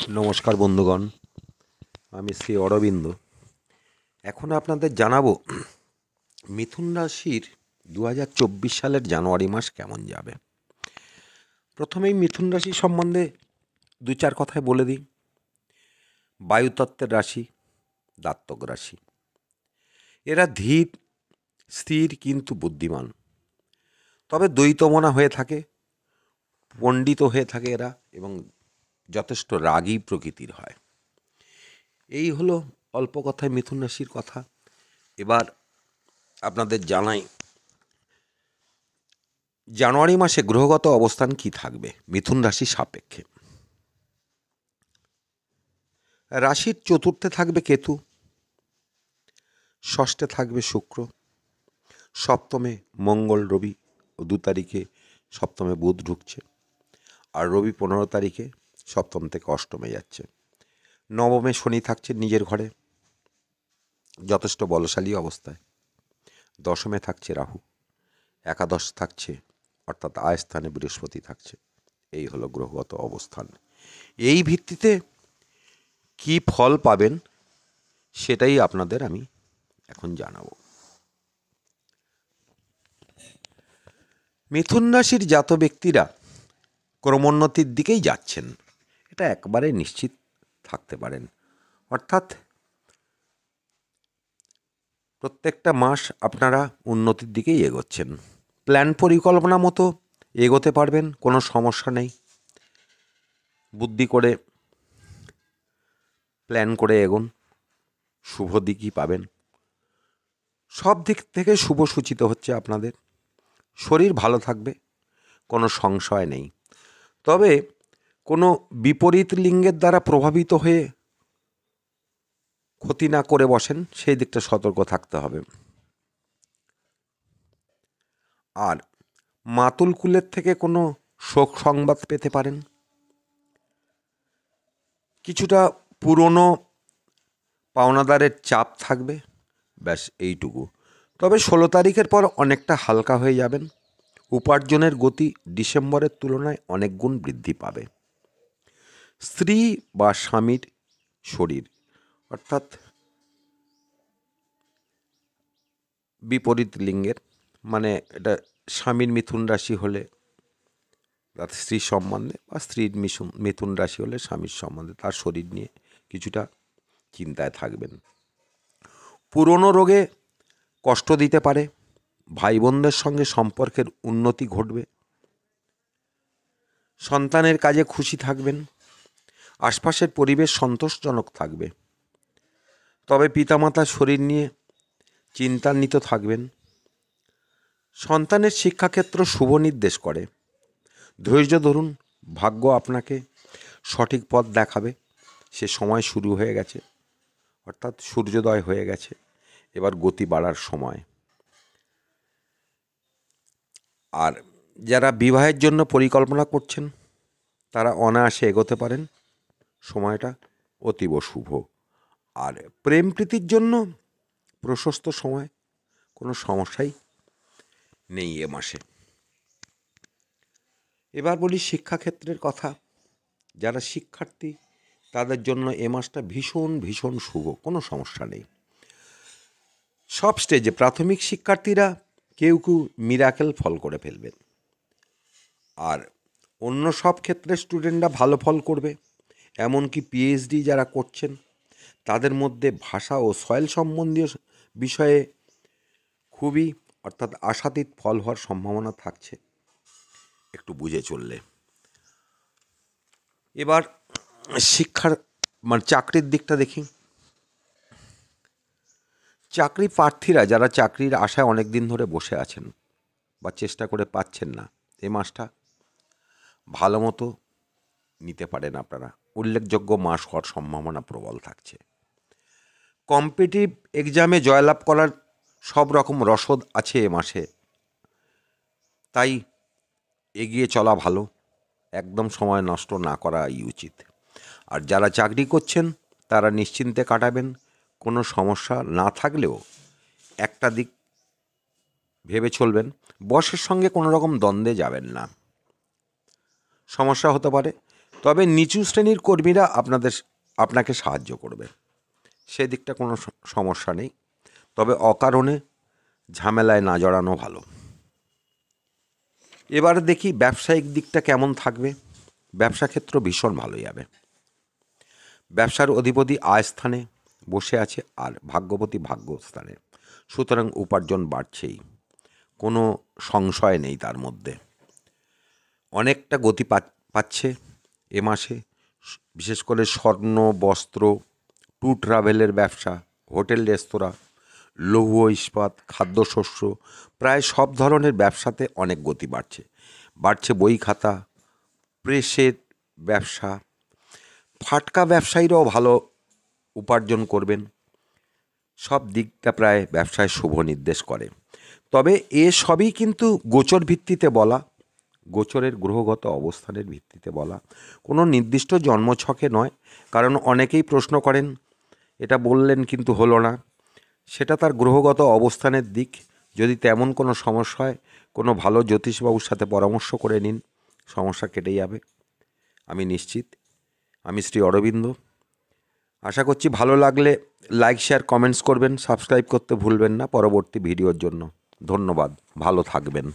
নমস্কার বন্ধুগণ, আমি শ্রী অরবিন্দ। এখন আপনাদের জানাবো মিথুন রাশির 2024 সালের জানুয়ারি মাস কেমন যাবে। প্রথমেই মিথুন রাশি সম্বন্ধে দু চার কথায় বলে দিই। বায়ুতত্ত্বের রাশি, দাত্তক রাশি। এরা ধীর, স্থির কিন্তু বুদ্ধিমান, তবে দ্বৈতমনা হয়ে থাকে, পণ্ডিত হয়ে থাকে এরা, এবং যথেষ্ট রাগী প্রকৃতির হয়। এই হলো অল্প কথায় মিথুন রাশির কথা। এবার আপনাদের জানাই জানুয়ারি মাসে গ্রহগত অবস্থান কি থাকবে মিথুন রাশির সাপেক্ষে। রাশির চতুর্থে থাকবে কেতু, ষষ্ঠে থাকবে শুক্র, সপ্তমে মঙ্গল, রবি 2 তারিখে সপ্তমে বুধ ঢুকছে, আর রবি 15 তারিখে সপ্তম থেকে অষ্টমে যাচ্ছে। নবমে শনি থাকছে নিজের ঘরে, যথেষ্ট বলশালী অবস্থায়। দশমে থাকছে রাহু, একাদশ থাকছে অর্থাৎ আয় স্থানে বৃহস্পতি থাকছে। এই হলো গ্রহগত অবস্থান। এই ভিত্তিতে কি ফল পাবেন সেটাই আপনাদের আমি এখন জানাবো। মিথুন রাশির জাত ব্যক্তিরা ক্রমোন্নতির দিকেই যাচ্ছেন, এটা একবারে নিশ্চিত থাকতে পারেন। অর্থাৎ প্রত্যেকটা মাস আপনারা উন্নতির দিকেই এগোচ্ছেন, প্ল্যান পরিকল্পনা মতো এগোতে পারবেন, কোনো সমস্যা নেই। বুদ্ধি করে প্ল্যান করে এগোন, শুভ দিকই পাবেন। সব দিক থেকে শুভ সূচিত হচ্ছে আপনাদের। শরীর ভালো থাকবে, কোনো সংশয় নেই। তবে কোনো বিপরীত লিঙ্গের দ্বারা প্রভাবিত হয়ে ক্ষতি না করে বসেন, সেই দিকটা সতর্ক থাকতে হবে। আর মাতুল কুলের থেকে কোনো শোক সংবাদ পেতে পারেন। কিছুটা পুরনো পাওনাদারের চাপ থাকবে, ব্যাস এইটুকু। তবে 16 তারিখের পর অনেকটা হালকা হয়ে যাবেন। উপার্জনের গতি ডিসেম্বরের তুলনায় অনেক গুণ বৃদ্ধি পাবে। স্ত্রী বা স্বামীর শরীর, অর্থাৎ বিপরীত লিঙ্গের, মানে এটা স্বামীর মিথুন রাশি হলে তার স্ত্রীর সম্বন্ধে, বা স্ত্রীর মিথুন রাশি হলে স্বামীর সম্বন্ধে, তার শরীর নিয়ে কিছুটা চিন্তায় থাকবেন। পুরনো রোগে কষ্ট দিতে পারে। ভাই বোনদের সঙ্গে সম্পর্কের উন্নতি ঘটবে। সন্তানের কাজে খুশি থাকবেন। আশপাশের পরিবেশ সন্তোষজনক থাকবে। তবে পিতামাতার শরীর নিয়ে চিন্তান্বিত থাকবেন। সন্তানের শিক্ষাক্ষেত্র শুভ নির্দেশ করে। ধৈর্য ধরুন, ভাগ্য আপনাকে সঠিক পথ দেখাবে। সে সময় শুরু হয়ে গেছে, অর্থাৎ সূর্যোদয় হয়ে গেছে, এবার গতি বাড়ার সময়। আর যারা বিবাহের জন্য পরিকল্পনা করছেন তারা অনায়াসে এগোতে পারেন, সময়টা অতীব শুভ। আর প্রেম প্রীতির জন্য প্রশস্ত সময়, কোনো সমস্যাই নেই এ মাসে। এবার বলি শিক্ষাক্ষেত্রের কথা। যারা শিক্ষার্থী তাদের জন্য এ মাসটা ভীষণ ভীষণ শুভ, কোনো সমস্যা নেই। সব স্টেজে প্রাথমিক শিক্ষার্থীরা কেউ কেউ মিরাকেল ফল করে ফেলবেন, আর অন্য সব ক্ষেত্রে স্টুডেন্টরা ভালো ফল করবে। এমনকি পিএইচডি যারা করছেন তাদের মধ্যে ভাষা ও সয়েল সম্বন্ধীয় বিষয়ে খুবই, অর্থাৎ আশাতীত ফল হওয়ার সম্ভাবনা থাকছে, একটু বুঝে চললে। এবার শিক্ষার চাকরির দিকটা দেখি। চাকরি প্রার্থীরা যারা চাকরির আশায় অনেক দিন ধরে বসে আছেন বা চেষ্টা করে পাচ্ছেন না, এ মাসটা ভালো মতো নিতে পারেন আপনারা। উল্লেখযোগ্য মাস হওয়ার সম্ভাবনা প্রবল থাকছে। কম্পিটিটিভ এক্সামে জয়লাভ করার সব রকম রসদ আছে এ মাসে, তাই এগিয়ে চলা ভালো, একদম সময় নষ্ট না করাই উচিত। আর যারা চাকরি করছেন তারা নিশ্চিন্তে কাটাবেন, কোনো সমস্যা না থাকলেও একটা দিক ভেবে চলবেন, বসের সঙ্গে কোনো রকম দ্বন্দ্বে যাবেন না, সমস্যা হতে পারে। তবে নিচু শ্রেণীর কর্মীরা আপনাকে সাহায্য করবে, সেদিকটা কোনো সমস্যা নেই। তবে অকারণে ঝামেলায় না জড়ানো ভালো। এবার দেখি ব্যবসায়িক দিকটা কেমন থাকবে। ব্যবসা ক্ষেত্র ভীষণ ভালো যাবে। ব্যবসার অধিপতি আয় স্থানে বসে আছে আর ভাগ্যপতি ভাগ্যস্থানে, সুতরাং উপার্জন বাড়ছেই, কোনো সংশয় নেই তার মধ্যে। অনেকটা গতি পাচ্ছে এ মাসে, বিশেষ করে স্বর্ণ, বস্ত্র, ট্যুর ট্রাভেলের ব্যবসা, হোটেল রেস্তোরাঁ, লৌহ ইস্পাত, খাদ্যশস্য, প্রায় সব ধরনের ব্যবসাতে অনেক গতি বাড়ছে বই খাতা, প্রেসের ব্যবসা। ফাটকা ব্যবসায়ীরাও ভালো উপার্জন করবেন। সব দিকটা প্রায় ব্যবসায় শুভ নির্দেশ করে। তবে এ সবই কিন্তু গোচর ভিত্তিতে বলা, গোচরের গ্রহগত অবস্থানের ভিত্তিতে বলা, কোনো নির্দিষ্ট জন্মছকে নয়। কারণ অনেকেই প্রশ্ন করেন, এটা বললেন কিন্তু হলো না। সেটা তার গ্রহগত অবস্থানের দিক। যদি তেমন কোনো সমস্যা হয়, কোনো ভালো জ্যোতিষবাবুর সাথে পরামর্শ করে নিন, সমস্যা কেটে যাবে, আমি নিশ্চিত। আমি শ্রী অরবিন্দ। আশা করছি ভালো লাগলে লাইক, শেয়ার, কমেন্টস করবেন, সাবস্ক্রাইব করতে ভুলবেন না পরবর্তী ভিডিওর জন্য। ধন্যবাদ, ভালো থাকবেন।